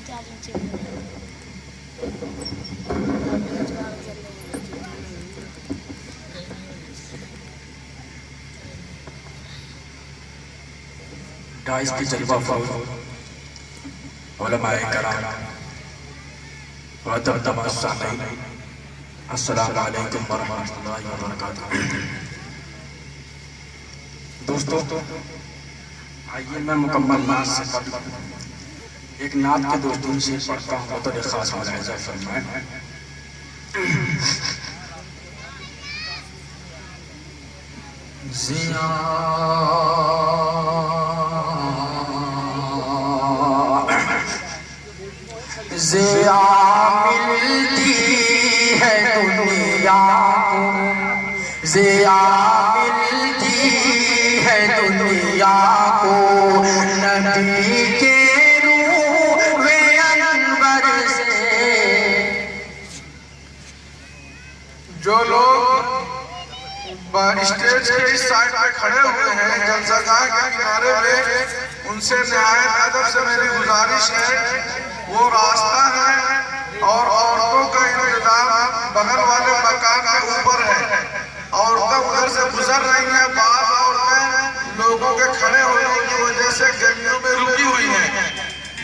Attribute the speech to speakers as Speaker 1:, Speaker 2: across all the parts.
Speaker 1: Dies کی جلوہ فروز علماء کرام وعدم تماسامین السلام علیکم ورحمۃ اللہ وبرکاتہ۔ دوستو آئیے میں مکمل نعت سے ایک نعت کے دوستوں سے پڑھتا ہوں بطور خاص ملاحظہ فرمائیں۔ ضیاء ملتی ہے دنیا کو، ضیاء ملتی ہے دنیا کو، نبی کے روح انور سے۔
Speaker 2: جو لوگ اسٹیج کے اس سائٹ پہ کھڑے ہوئے ہیں جلسہ گاہ کے کنارے میں، ان سے نہایت ادب سے میری گزارش ہے وہ راستہ ہے اور عورتوں کا انتظام بغل والے مکان کے اوپر ہے۔ عورتیں ادھر سے گزر رہی ہیں، بعض عورتیں لوگوں کے کھڑے ہونے کی وجہ سے گلیوں میں رکی ہوئی ہیں۔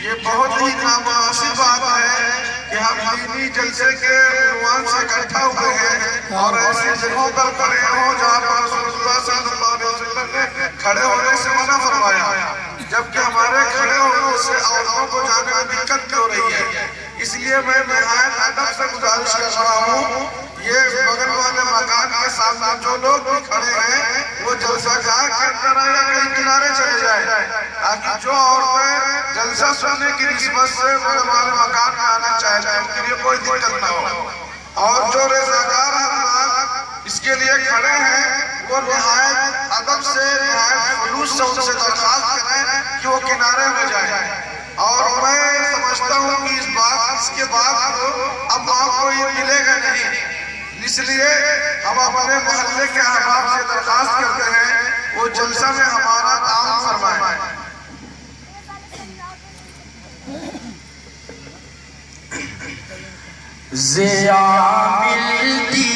Speaker 2: یہ بہت ہی نامناسب بات ہے کہ ہم دینی جلسے کے عنوان سے اکٹھا ہوئے ہیں اور ایسی جگہوں پر کھڑے ہوں جہاں پر رسول اللہ صلی اللہ علیہ وسلم نے کھڑے ہونے سے منع فرمایا، جبکہ ہمارے کھڑے ہونے سے عورتوں کو جانے میں دقت کیوں رہی ہے۔ اس لیے میں نہایت ادب سے گزارش کر رہا ہوں، یہ بغل والے مکان کے سامنے جو لوگ بھی کھڑے ہیں وہ جلسہ گاہ کے اندر آئے یا کہیں کنارے چلے جائیں، تاکہ جو عورتیں جلسہ سننے کی نسبت سے بغل والے مکان میں آنا چاہتے ہیں ان کے لیے کوئی دقت نہ ہو۔ اور جو رضاکار حضرات اس کے لیے کھڑے ہیں وہ نہایت ادب سے نہایت خلوص سے ان سے درخواست کریں کہ وہ کنارے ہو جائیں۔ اور میں سمجھتا ہوں کہ اس کے بعد اب آپ کو یہ ملے گا نہیں، اس لیے ہم اپنے محلے کے احباب سے درخواست کرتے ہیں وہ جلسہ میں ہمارا تعاون فرمائیں۔
Speaker 1: ضیاء ملتی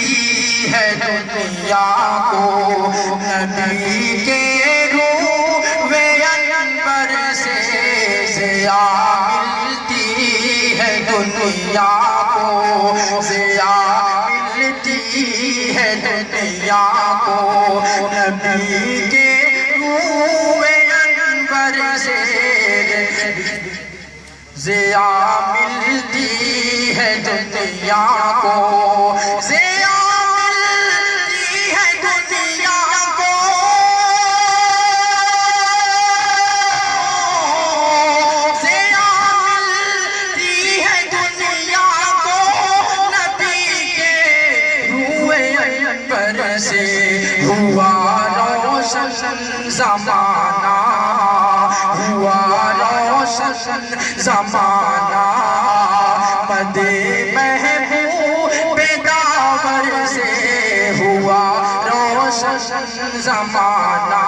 Speaker 1: ہے دنیا کو، نبی کے روح انور سے۔ ضیاء ملتی ہے دنیا کو، ضیاء ملتی ہے دنیا کو، نبی کے روح انور سے۔ ضیاء ملتی ہے دنیا کو، ضیاء ملتی ہے دنیا کو، ضیاء ملتی ہے دنیا کو، نبی کے روح انور سے۔ ہوا روشن زمانہ، ہوا روشن زمانہ، مدِ محبوب داور سے۔ ہوا روشن زمانہ،